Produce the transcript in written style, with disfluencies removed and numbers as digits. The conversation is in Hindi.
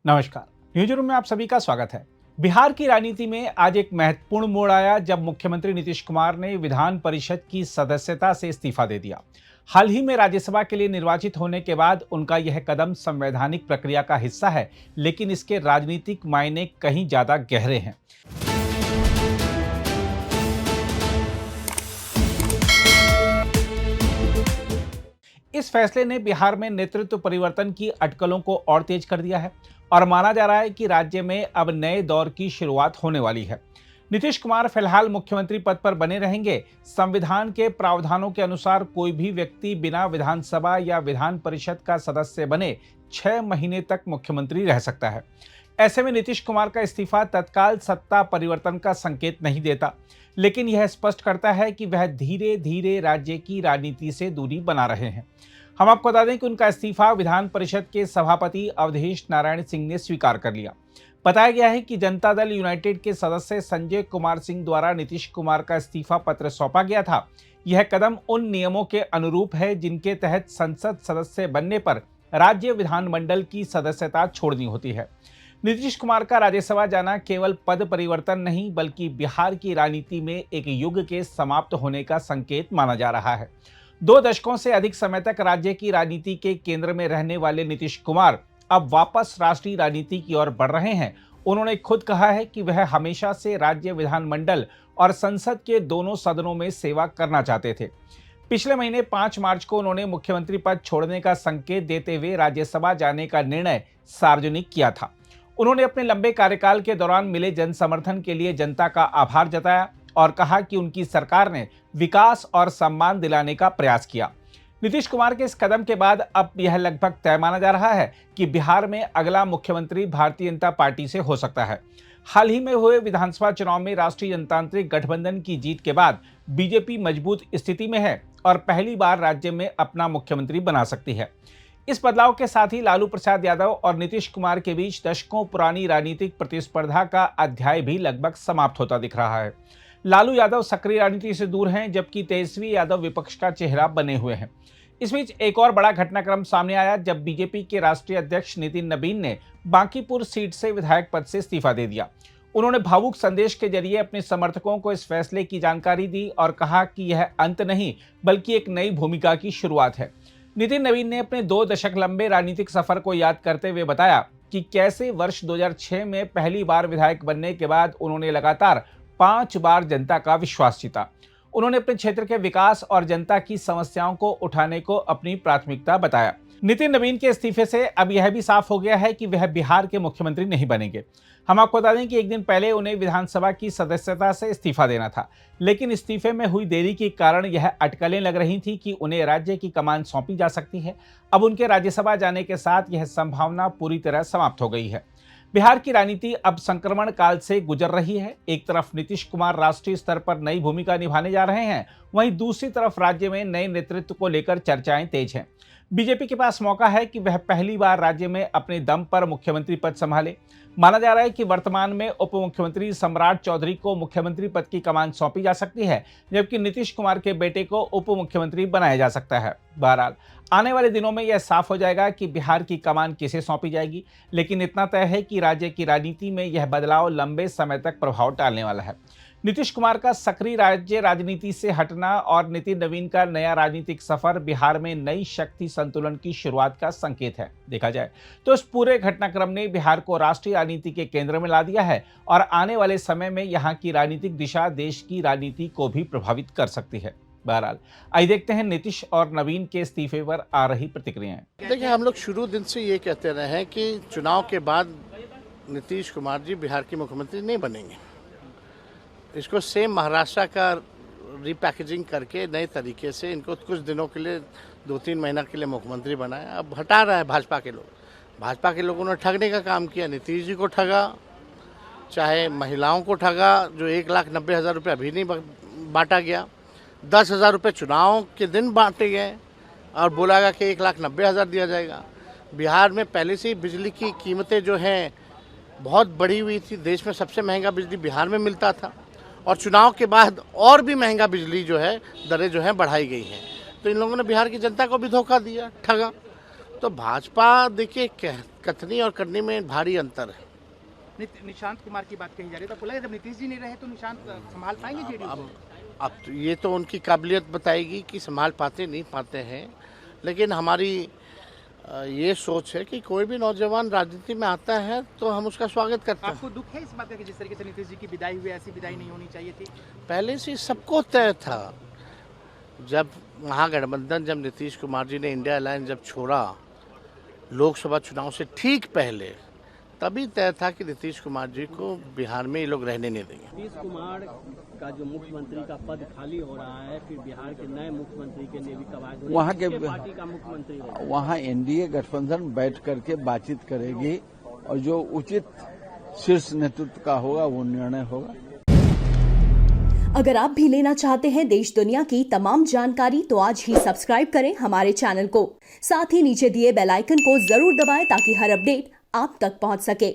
नमस्कार। न्यूज रूम में आप सभी का स्वागत है। बिहार की राजनीति में आज एक महत्वपूर्ण मोड़ आया जब मुख्यमंत्री नीतीश कुमार ने विधान परिषद की सदस्यता से इस्तीफा दे दिया। हाल ही में राज्यसभा के लिए निर्वाचित होने के बाद उनका यह कदम संवैधानिक प्रक्रिया का हिस्सा है, लेकिन इसके राजनीतिक मायने कहीं ज्यादा गहरे हैं। इस फैसले ने बिहार में नेतृत्व परिवर्तन की अटकलों को और तेज कर दिया है और माना जा रहा है कि राज्य में अब नए दौर की शुरुआत होने वाली है। नीतीश कुमार फिलहाल मुख्यमंत्री पद पर बने रहेंगे। संविधान के प्रावधानों के अनुसार कोई भी व्यक्ति बिना विधानसभा या विधान परिषद का सदस्य बने 6 महीने तक मुख्यमंत्री रह सकता है। ऐसे में नीतीश कुमार का इस्तीफा तत्काल सत्ता परिवर्तन का संकेत नहीं देता, लेकिन यह स्पष्ट करता है कि वह धीरे धीरे राज्य की राजनीति से दूरी बना रहे हैं। हम आपको बता दें कि उनका इस्तीफा विधान परिषद के सभापति अवधेश नारायण सिंह ने स्वीकार कर लिया। बताया गया है कि जनता दल यूनाइटेड के सदस्य संजय कुमार सिंह द्वारा नीतीश कुमार का इस्तीफा पत्र सौंपा गया था। यह कदम उन नियमों के अनुरूप है जिनके तहत संसद सदस्य बनने पर राज्य विधानमंडल की सदस्यता छोड़नी होती है। नीतीश कुमार का राज्यसभा जाना केवल पद परिवर्तन नहीं, बल्कि बिहार की राजनीति में एक युग के समाप्त होने का संकेत माना जा रहा है। 2 दशकों से अधिक समय तक राज्य की राजनीति के केंद्र में रहने वाले नीतीश कुमार अब वापस राष्ट्रीय राजनीति की ओर बढ़ रहे हैं। उन्होंने खुद कहा है कि वह हमेशा से राज्य विधानमंडल और संसद के दोनों सदनों में सेवा करना चाहते थे। पिछले महीने 5 मार्च को उन्होंने मुख्यमंत्री पद छोड़ने का संकेत देते हुए राज्यसभा जाने का निर्णय सार्वजनिक किया था। उन्होंने अपने लंबे कार्यकाल के दौरान मिले जन समर्थन के लिए जनता का आभार जताया और कहा कि उनकी सरकार ने विकास और सम्मान दिलाने का प्रयास किया। नीतीश कुमार के इस कदम के बाद अब यह लगभग तय माना जा रहा है कि बिहार में अगला मुख्यमंत्री भारतीय जनता पार्टी से हो सकता है। हाल ही में हुए विधानसभा चुनाव में राष्ट्रीय जनतांत्रिक गठबंधन की जीत के बाद बीजेपी मजबूत स्थिति में है और पहली बार राज्य में अपना मुख्यमंत्री बना सकती है। इस बदलाव के साथ ही लालू प्रसाद यादव और नीतीश कुमार के बीच दशकों पुरानी राजनीतिक प्रतिस्पर्धा का अध्याय भी लगभग समाप्त होता दिख रहा है। लालू यादव सक्रिय राजनीति से दूर हैं, जबकि तेजस्वी यादव विपक्ष का चेहरा बने हुए हैं। इस बीच एक और बड़ा घटनाक्रम सामने आया जब बीजेपी के राष्ट्रीय अध्यक्ष नितिन नवीन ने बांकीपुर सीट से विधायक पद से इस्तीफा दे दिया। उन्होंने भावुक संदेश के जरिए अपने समर्थकों को इस फैसले की जानकारी दी और कहा कि यह अंत नहीं, बल्कि एक नई भूमिका की शुरुआत है। नितिन नवीन ने अपने 2 दशक लंबे राजनीतिक सफर को याद करते हुए बताया कि कैसे वर्ष 2006 में पहली बार विधायक बनने के बाद उन्होंने लगातार 5 बार जनता का विश्वास जीता। उन्होंने अपने क्षेत्र के विकास और जनता की समस्याओं को उठाने को अपनी प्राथमिकता बताया। नितिन नवीन के इस्तीफे से अब यह भी साफ हो गया है कि वह बिहार के मुख्यमंत्री नहीं बनेंगे। हम आपको बता दें कि एक दिन पहले उन्हें विधानसभा की सदस्यता से इस्तीफा देना था, लेकिन इस्तीफे में हुई देरी के कारण यह अटकलें लग रही थी कि उन्हें राज्य की कमान सौंपी जा सकती है। अब उनके राज्यसभा जाने के साथ यह संभावना पूरी तरह समाप्त हो गई है। बिहार की राजनीति अब संक्रमण काल से गुजर रही है। एक तरफ नीतीश कुमार राष्ट्रीय स्तर पर नई भूमिका निभाने जा रहे हैं, वहीं दूसरी तरफ राज्य में नए नेतृत्व को लेकर चर्चाएं तेज हैं। बीजेपी के पास मौका है कि वह पहली बार राज्य में अपने दम पर मुख्यमंत्री पद संभाले। माना जा रहा है कि वर्तमान में उप मुख्यमंत्री सम्राट चौधरी को मुख्यमंत्री पद की कमान सौंपी जा सकती है, जबकि नीतीश कुमार के बेटे को उप मुख्यमंत्री बनाया जा सकता है। बहरहाल आने वाले दिनों में यह साफ हो जाएगा कि बिहार की कमान किसे सौंपी जाएगी, लेकिन इतना तय है कि राज्य की राजनीति में यह बदलाव लंबे समय तक प्रभाव डालने वाला है। नीतीश कुमार का सक्रिय राज्य राजनीति से हटना और नितिन नवीन का नया राजनीतिक सफर बिहार में नई शक्ति संतुलन की शुरुआत का संकेत है। देखा जाए तो इस पूरे घटनाक्रम ने बिहार को राष्ट्रीय राजनीति के केंद्र में ला दिया है और आने वाले समय में यहाँ की राजनीतिक दिशा देश की राजनीति को भी प्रभावित कर सकती है। बहरहाल आइए देखते हैं नीतीश और नवीन के इस्तीफे पर आ रही प्रतिक्रियाएं। देखिए, हम लोग शुरू दिन से ये कहते रहे हैं कि चुनाव के बाद नीतीश कुमार जी बिहार के मुख्यमंत्री नहीं बनेंगे। इसको सेम महाराष्ट्र का रीपैकेजिंग करके नए तरीके से इनको कुछ दिनों के लिए 2-3 महीना के लिए मुख्यमंत्री बनाया। अब हटा रहा है भाजपा के लोग। भाजपा के लोगों ने ठगने का काम किया। नीतीश जी को ठगा, चाहे महिलाओं को ठगा, जो 1,90,000 रुपये अभी नहीं बांटा गया। 10,000 रुपये चुनाव के दिन बांटे गए और बोला गया कि 1,90,000 दिया जाएगा। बिहार में पहले से ही बिजली की कीमतें जो हैं बहुत बढ़ी हुई थी। देश में सबसे महंगा बिजली बिहार में मिलता था और चुनाव के बाद और भी महंगा बिजली जो है दरें जो हैं बढ़ाई गई हैं। तो इन लोगों ने बिहार की जनता को भी धोखा दिया, ठगा। तो भाजपा देखिए कथनी और करनी में भारी अंतर है। निशांत कुमार की बात कही जा रही है, तो बोला जब नीतीश जी नहीं रहे तो निशांत संभाल पाएंगे जेडीयू को? अब तो ये तो उनकी काबिलियत बताएगी कि संभाल पाते नहीं पाते हैं, लेकिन हमारी ये सोच है कि कोई भी नौजवान राजनीति में आता है तो हम उसका स्वागत करते हैं। आपको दुख है इस बात का कि जिस तरीके से नीतीश जी की विदाई हुई, ऐसी विदाई नहीं होनी चाहिए थी? पहले से सबको तय था, जब महागठबंधन, जब नीतीश कुमार जी ने इंडिया अलायंस जब छोड़ा लोकसभा चुनाव से ठीक पहले, तभी तय था कि नीतीश कुमार जी को बिहार में ये लोग रहने नहीं देंगे। नीतीश कुमार का जो मुख्यमंत्री का पद खाली हो रहा है, फिर बिहार के नए मुख्यमंत्री के लिए भी कवायद हो रही है, वहाँ के पार्टी का मुख्यमंत्री रहेगा? वहाँ एनडीए गठबंधन बैठ करके बातचीत करेगी और जो उचित शीर्ष नेतृत्व का होगा वो निर्णय होगा। अगर आप भी लेना चाहते हैं देश दुनिया की तमाम जानकारी तो आज ही सब्सक्राइब करें हमारे चैनल को। साथ ही नीचे दिए बेल आइकन को जरूर दबाएं ताकि हर अपडेट आप तक पहुंच सके।